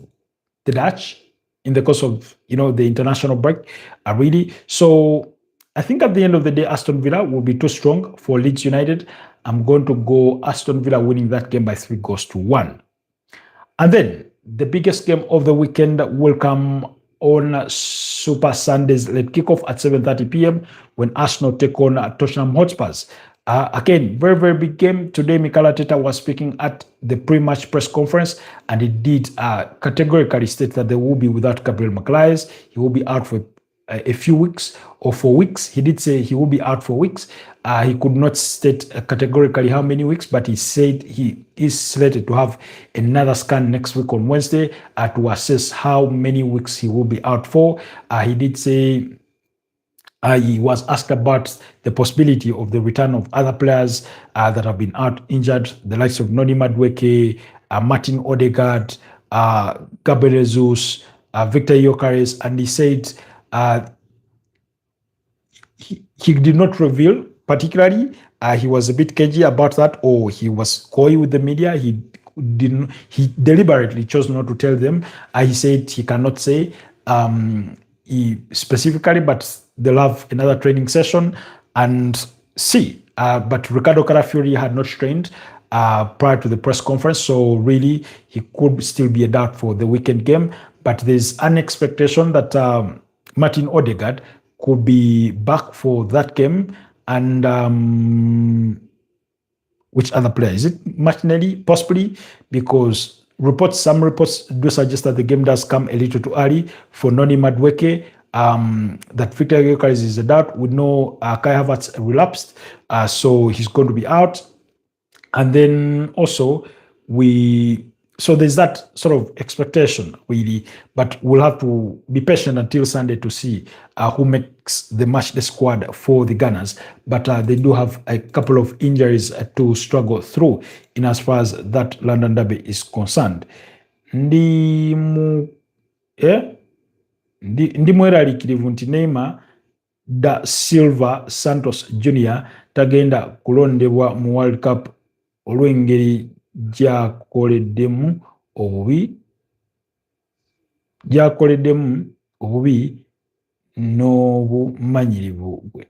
the Dutch in the course of the international break, really. So I think at the end of the day, Aston Villa will be too strong for Leeds United. I'm going to go Aston Villa winning that game by 3-1. And then the biggest game of the weekend will come on Super Sunday's late kickoff at 7:30 p.m. when Arsenal take on Tottenham Hotspurs. Again, very, very big game. Today, Mikel Arteta was speaking at the pre-match press conference, and he did categorically state that they will be without Gabriel Magalhaes. He will be out for a few weeks or 4 weeks. He did say he will be out for weeks. He could not state categorically how many weeks, but he said he is slated to have another scan next week on Wednesday to assess how many weeks he will be out for. He did say he was asked about the possibility of the return of other players that have been out injured, the likes of Noni Madueke, Martin Odegaard, Gabriel Jesus, Victor Gyökeres, and he said he did not reveal particularly. He was a bit cagey about that, or he was coy with the media. He deliberately chose not to tell them. He said he cannot say specifically, but they'll have another training session and see. But Ricardo Calafiori had not trained prior to the press conference, so really he could still be a doubt for the weekend game. But there's an expectation that Martin Odegaard could be back for that game. And which other player? Is it Martinelli? Possibly, because some reports do suggest that the game does come a little too early for Noni Madueke. That Victor Gyökeres is a doubt. We know Kai Havertz relapsed, so he's going to be out. And then also so there's that sort of expectation, really, but we'll have to be patient until Sunday to see who makes the squad for the Gunners. But they do have a couple of injuries to struggle through in as far as that London derby is concerned. Ndimweraliikirivu nti Neymar da Silva Santos Jr. tagenda kulondebwa mu World Cup olw'engeri gyakoleddemu obubi n'obumanyirivu bwe.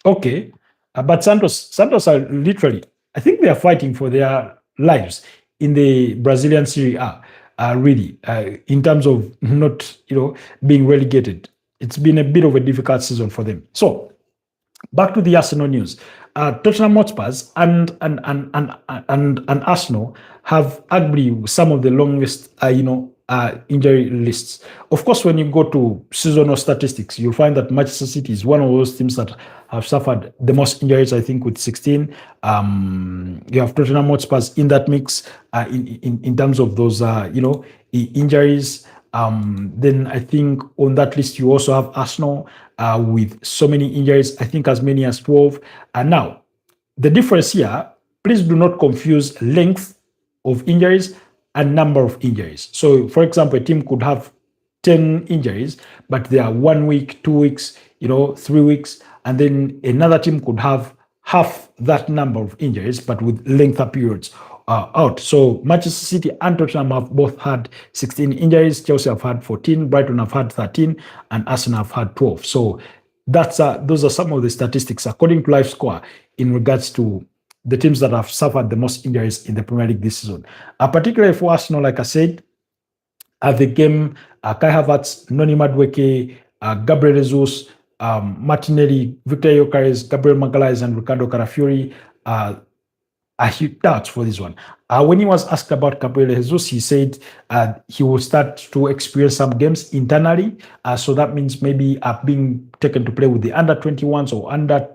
Okay, but Santos are literally I think they are fighting for their lives in the Brazilian Serie A, really, in terms of not, being relegated. It's been a bit of a difficult season for them. So back to the Arsenal news. Tottenham Hotspurs and Arsenal have arguably some of the longest, injury lists. Of course, when you go to seasonal statistics, you'll find that Manchester City is one of those teams that have suffered the most injuries, I think, with 16. You have Tottenham Hotspurs in that mix in terms of those, injuries. Then I think on that list, you also have Arsenal with so many injuries, I think as many as 12. And now, the difference here, please do not confuse length of injuries and number of injuries. So, for example, a team could have 10 injuries, but they are 1 week, 2 weeks, 3 weeks, and then another team could have half that number of injuries, but with lengthier periods out. So Manchester City and Tottenham have both had 16 injuries. Chelsea have had 14, Brighton have had 13, and Arsenal have had 12. So those are some of the statistics according to LiveScore in regards to the teams that have suffered the most injuries in the Premier League this season. Particularly for Arsenal, like I said, at the game, Kai Havertz, Noni Madueke, Gabriel Jesus, Martinelli, Victor Gyökeres, Gabriel Magalhaes, and Ricardo Carafiori are huge doubts for this one. When he was asked about Gabriel Jesus, he said he will start to experience some games internally. So that means maybe being taken to play with the under 21s or under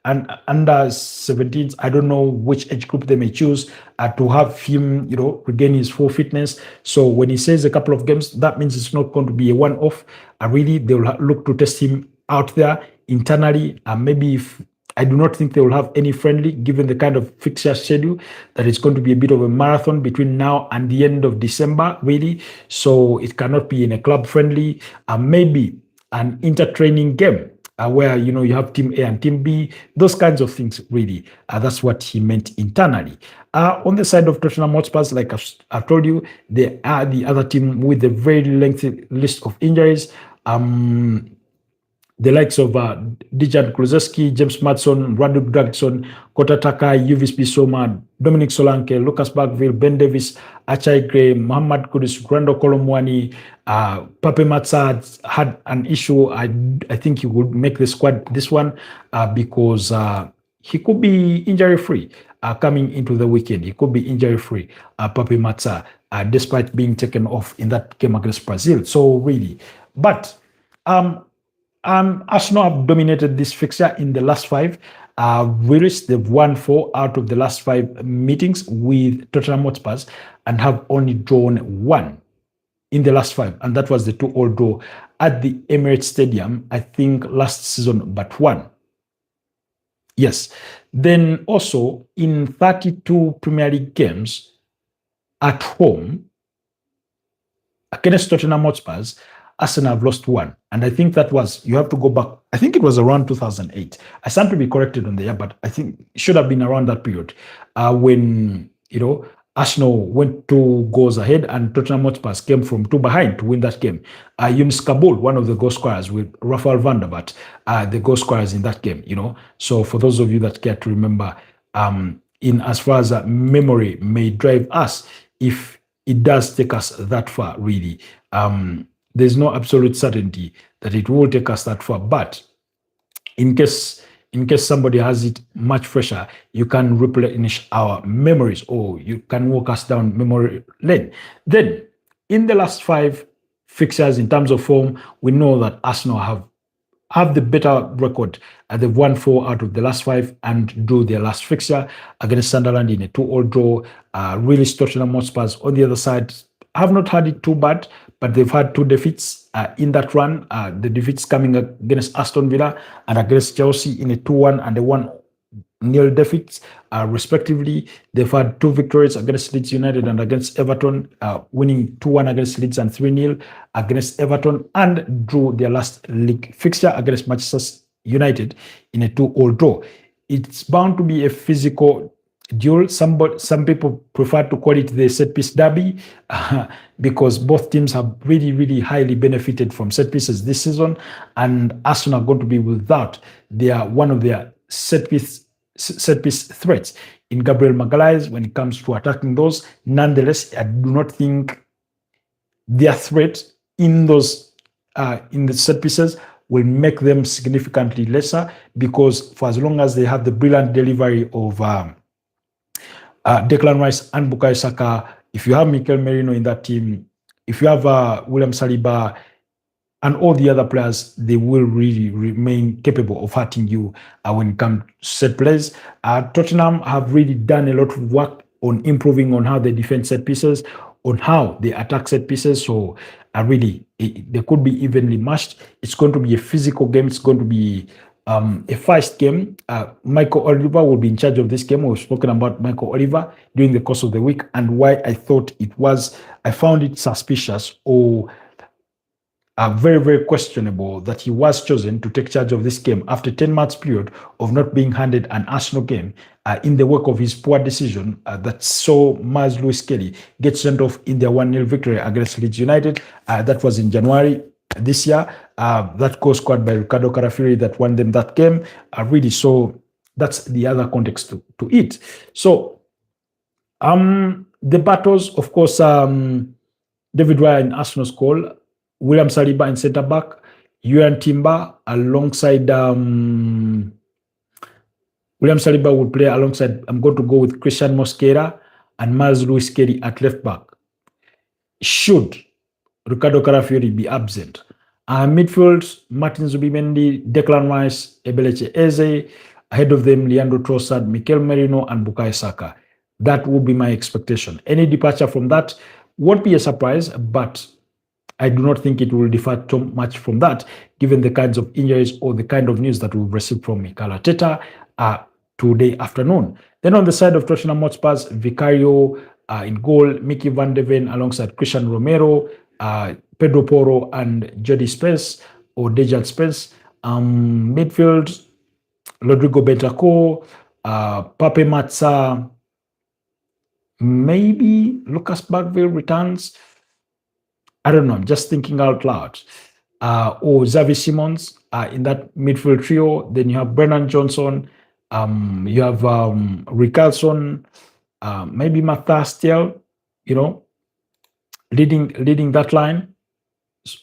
17s. I don't know which age group they may choose to have him, regain his full fitness. So when he says a couple of games, that means it's not going to be a one-off. Really, they will look to test him out there internally. Maybe if I do not think they will have any friendly, given the kind of fixture schedule, that it's going to be a bit of a marathon between now and the end of December, really. So it cannot be in a club friendly. Maybe an inter-training game where, you have team A and team B, those kinds of things, really. That's what he meant internally. On the side of Tottenham Hotspurs, like I've told you, they are the other team with a very lengthy list of injuries. The likes of Dejan Kulusevski, James Maddison, Radu Gregson, Kota Takai, Yuvis Bissouma, Dominic Solanke, Lucas Bagville, Ben Davis, Achai Gray, Muhammad Kudus, Grando Kolomwani, Pape Matsad had an issue. I think he would make the squad this one because he could be injury-free coming into the weekend. He could be injury-free, Pape Matsad, despite being taken off in that game against Brazil. So really, but Arsenal have dominated this fixture in the last 5. They've won 4 out of the last 5 meetings with Tottenham Hotspurs and have only drawn 1 in the last 5. And that was the 2-2 draw at the Emirates Stadium, I think last season, but 1. Yes. Then also in 32 Premier League games at home against Tottenham Hotspurs, Arsenal have lost 1. And I think that was, you have to go back, I think it was around 2008. I stand to be corrected on the year, but I think it should have been around that period when, Arsenal went 2 goals ahead and Tottenham Hotspur came from 2 behind to win that game. Yunus Kabul, one of the goal scorers with Rafael van der Vaart, the goal scorers in that game, So for those of you that care to remember, in as far as memory may drive us, if it does take us that far, really, there's no absolute certainty that it will take us that far. But in case somebody has it much fresher, you can replenish our memories or you can walk us down memory lane. Then, in the last 5 fixtures in terms of form, we know that Arsenal have the better record. They've won 4 out of the last 5 and drew their last fixture against Sunderland in a 2-2 draw. Really, Tottenham Hotspurs on the other side have not had it too bad, but they've had 2 defeats in that run. The defeats coming against Aston Villa and against Chelsea in a 2-1 and a 1-0 defeats, respectively. They've had 2 victories against Leeds United and against Everton, winning 2-1 against Leeds and 3-0 against Everton, and drew their last league fixture against Manchester United in a 2-2 draw. It's bound to be a physical duel. Some people prefer to call it the set piece derby because both teams have really, really highly benefited from set pieces this season, and Arsenal are going to be without one of their set piece set piece threats in Gabriel Magalhaes when it comes to attacking those. Nonetheless, I do not think their threat in those in the set pieces will make them significantly lesser, because for as long as they have the brilliant delivery of Declan Rice and Bukayo Saka, if you have Mikel Merino in that team, if you have William Saliba and all the other players, they will really remain capable of hurting you when it comes to set plays. Tottenham have really done a lot of work on improving on how they defend set pieces, on how they attack set pieces. So they could be evenly matched. It's going to be a physical game. It's going to be a fast game. Michael Oliver will be in charge of this game. We've spoken about Michael Oliver during the course of the week, and why I found it suspicious or very, very questionable that he was chosen to take charge of this game after 10 months period of not being handed an Arsenal game in the wake of his poor decision that saw Miles Lewis-Kelly get sent off in their 1-0 victory against Leeds United. That was in January this year. That goal scored by Ricardo Carafiori that won them that game. So that's the other context to it. So the battles, of course, David Raya in Arsenal's goal, William Saliba in centre back, Yuan Timber alongside William Saliba will play alongside. I'm going to go with Christian Mosquera and Miles Lewis-Kelly at left back. Should Ricardo Carafiori be absent? Midfield, Martin Zubimendi, Declan Rice, Eberechi Eze. Ahead of them, Leandro Trossard, Mikel Merino, and Bukayo Saka. That would be my expectation. Any departure from that won't be a surprise, but I do not think it will differ too much from that, given the kinds of injuries or the kind of news that we've received from Mikel Arteta today afternoon. Then on the side of Tottenham Hotspurs, Vicario in goal, Mickey van de Ven alongside Christian Romero, Pedro Porro and Jody Spence or Dejan Spence. Midfield, Rodrigo Bentancur, Pape Matsa, maybe Lucas Bagville returns. I don't know, I'm just thinking out loud. Or Xavi Simons in that midfield trio. Then you have Brennan Johnson, you have Richarlison, maybe Matthias Tel, leading that line,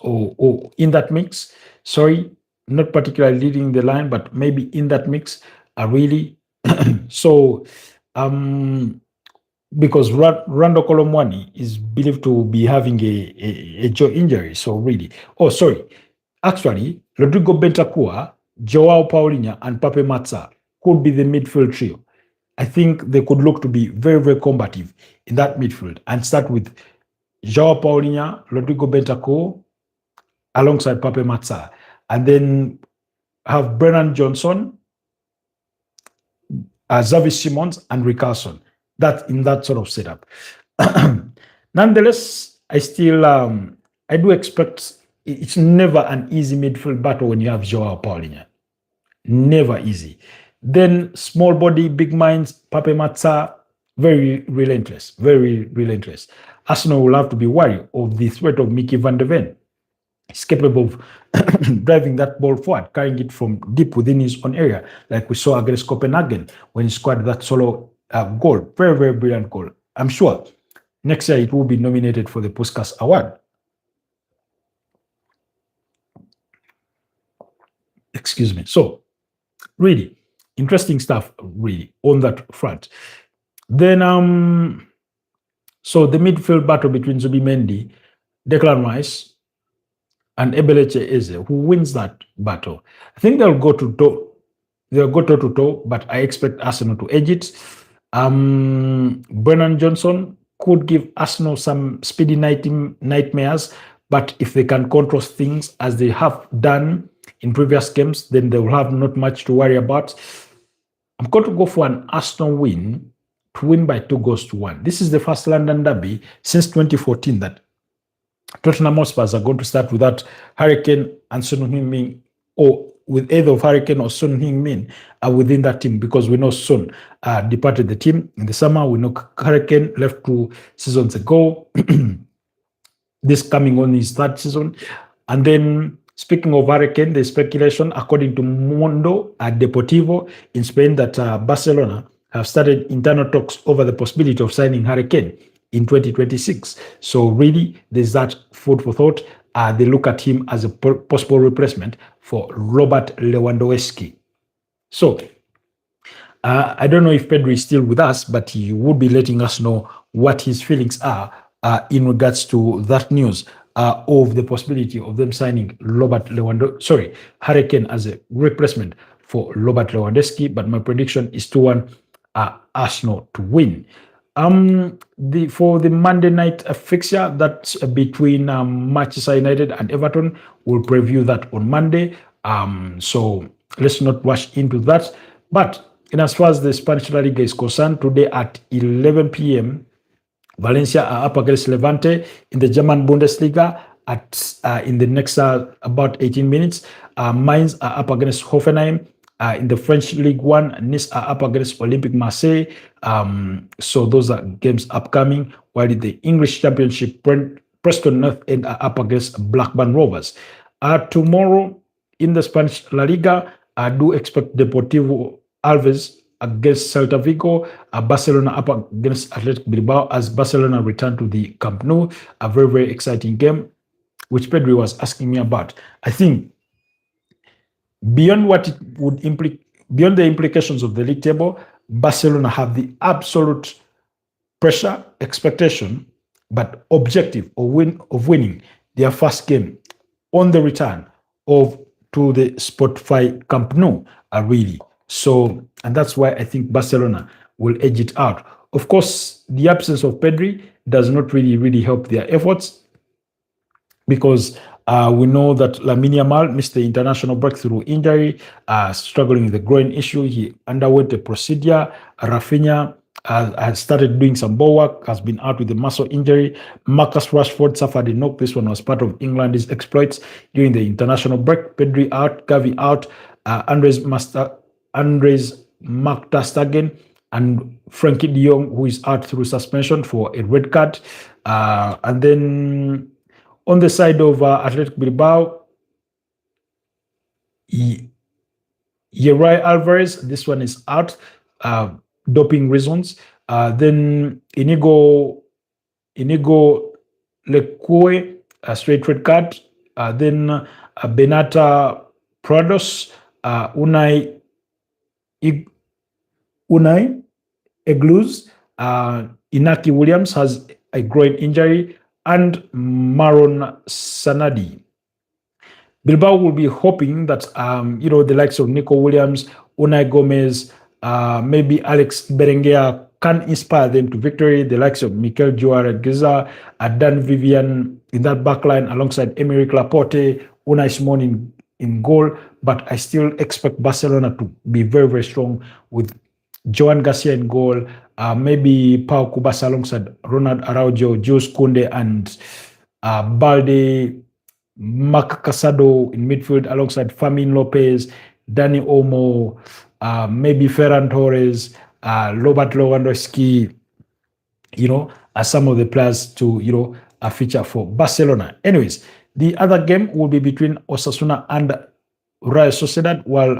or in that mix. Sorry, not particularly leading the line, but maybe in that mix, really. So, because Rando Kolomwani is believed to be having a jaw injury. So really, actually, Rodrigo Bentancur, Joao Paulinho, and Pape Matsa could be the midfield trio. I think they could look to be very, very combative in that midfield and start with Joao Paulinho, Rodrigo Bentancur, alongside Pape Matsa, and then have Brennan Johnson, Xavi Simons, and Richarlison. That in that sort of setup. Nonetheless, I still I do expect it's never an easy midfield battle when you have Joao Paulinho. Never easy. Then small body, big minds, Pape Matsa, very relentless, very relentless. Arsenal will have to be wary of the threat of Mickey van de Ven. He's capable of driving that ball forward, carrying it from deep within his own area, like we saw against Copenhagen when he scored that solo goal. Very, very brilliant goal. I'm sure next year it will be nominated for the Puskas Award. Excuse me. So, really interesting stuff, really, on that front. Then, so the midfield battle between Zubimendi, Declan Rice, and Eberechi Eze, who wins that battle? I think they'll go toe to toe, but I expect Arsenal to edge it. Brennan Johnson could give Arsenal some speedy nightmares, but if they can control things as they have done in previous games, then they will have not much to worry about. I'm going to go for an Arsenal win, to win by 2-1. This is the first London derby since 2014 that Tottenham Hotspurs are going to start without Harry Kane and Son Heung-min, or with either of Harry Kane or Son Heung-min within that team, because we know Son departed the team in the summer. We know Harry Kane left 2 seasons ago. This coming on his 3rd season. And then Speaking of Hurricane, there's speculation, according to Mundo Deportivo in Spain, that Barcelona have started internal talks over the possibility of signing Hurricane in 2026. So really, there's that food for thought. They look at him as a possible replacement for Robert Lewandowski. So I don't know if Pedro is still with us, but he would be letting us know what his feelings are in regards to that news of the possibility of them signing Hurricane as a replacement for Robert Lewandowski. But my prediction is 2-1 Arsenal to win. For the Monday night fixture, that's between Manchester United and Everton. We'll preview that on Monday. So let's not rush into that. But in as far as the Spanish La Liga is concerned, today at 11 p.m., Valencia are up against Levante in the German Bundesliga. In the next about 18 minutes, Mainz are up against Hoffenheim. In the French League One, Nice are up against Olympique Marseille. So those are games upcoming. While in the English Championship, Preston North End are up against Blackburn Rovers. Tomorrow in the Spanish La Liga, I do expect Deportivo Alaves against Celta Vigo, Barcelona up against Athletic Bilbao as Barcelona return to the Camp Nou. A very, very exciting game, which Pedro was asking me about. I think beyond what it would beyond the implications of the league table, Barcelona have the absolute pressure, expectation, but objective of winning their first game on the return to the Spotify Camp Nou, really. So, and that's why I think Barcelona will edge it out. Of course, the absence of Pedri does not really help their efforts, because we know that Lamine Yamal missed the international break through injury, struggling with the groin issue. He underwent a procedure. Rafinha has started doing some ball work, has been out with a muscle injury. Marcus Rashford suffered a knock. This one was part of England's exploits during the international break. Pedri out, Gavi out, Andres Mark ter Stegen and Frankie de Jong, who is out through suspension for a red card. And then on the side of Athletic Bilbao, Uriel Alvarez, this one is out, doping reasons. Then Inigo Leque, a straight red card. Then Benata Prados, Unai Egluz, Inaki Williams has a groin injury, and Maron Sanadi. Bilbao will be hoping that the likes of Nico Williams, Unai Gomez, maybe Alex Berenguer can inspire them to victory. The likes of Mikel Joarregueza, Dan Vivian in that backline alongside Emerick Laporte, Unai Simon in goal. But I still expect Barcelona to be very, very strong with Joan Garcia in goal, maybe Pau Kubasa alongside Ronald Araujo, Jules Koundé, and Balde, Marc Casado in midfield alongside Fermin Lopez, Dani Olmo, maybe Ferran Torres, Robert Lewandowski, as some of the players to, feature for Barcelona. Anyways, the other game will be between Osasuna and Real Sociedad, while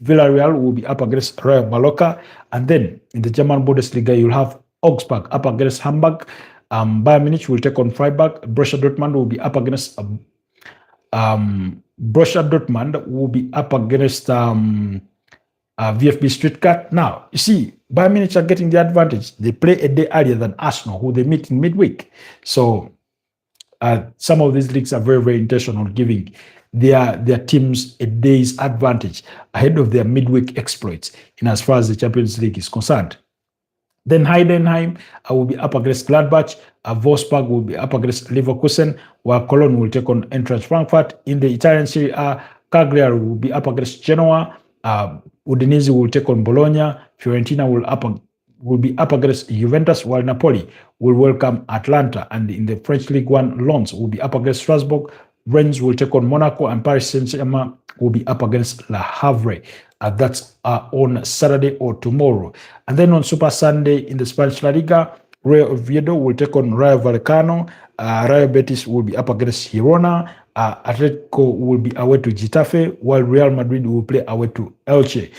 Villarreal will be up against Real Mallorca. And then in the German Bundesliga, you'll have Augsburg up against Hamburg. Bayern Munich will take on Freiburg. Borussia Dortmund will be up against VfB Stuttgart. Now, you see, Bayern Munich are getting the advantage. They play a day earlier than Arsenal, who they meet in midweek. So some of these leagues are very, very intentional, giving their teams a day's advantage ahead of their midweek exploits in as far as the Champions League is concerned. Then Heidenheim will be up against Gladbach. Wolfsburg will be up against Leverkusen, while Cologne will take on Eintracht Frankfurt. In the Italian Serie A, Cagliari will be up against Genoa. Udinese will take on Bologna. Fiorentina will be up against Juventus, while Napoli will welcome Atlanta. And in the French League One, Lens will be up against Strasbourg. Rennes will take on Monaco, and Paris Saint-Germain will be up against Le Havre. That's on Saturday or tomorrow. And then on Super Sunday in the Spanish La Liga, Real Oviedo will take on Rayo Vallecano. Rayo Betis will be up against Girona. Atletico will be away to Getafe, while Real Madrid will play away to Elche.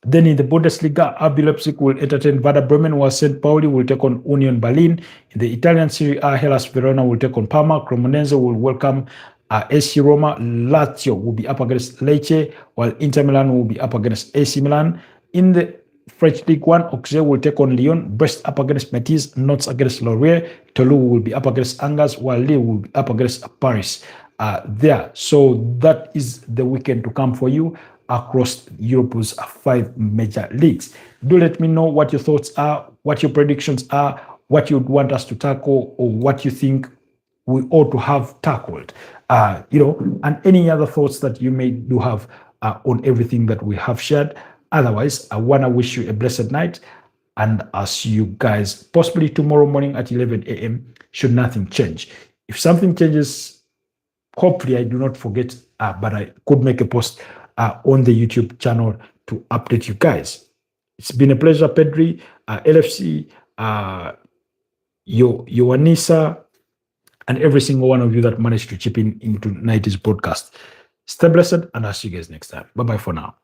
Then in the Bundesliga, RB Leipzig will entertain Werder Bremen, while St. Pauli will take on Union Berlin. In the Italian Serie A, Hellas Verona will take on Parma. Cremonese will welcome AC Roma. Lazio will be up against Lecce, while Inter Milan will be up against AC Milan. In the French League 1, Auxerre will take on Lyon. Brest up against Metz. Nantes against Lorient. Toulouse will be up against Angers, while Lille will be up against Paris. There. So that is the weekend to come for you across Europe's 5 major leagues. Do let me know what your thoughts are, what your predictions are, what you'd want us to tackle, or what you think we ought to have tackled. And any other thoughts that you may do have on everything that we have shared. Otherwise, I want to wish you a blessed night, and I'll see you guys possibly tomorrow morning at 11 a.m. should nothing change. If something changes, hopefully I do not forget, but I could make a post on the YouTube channel to update you guys. It's been a pleasure, Pedri, LFC, Yoanisa, and every single one of you that managed to chip in into 90s broadcast. Stay blessed, and I'll see you guys next time. Bye-bye for now.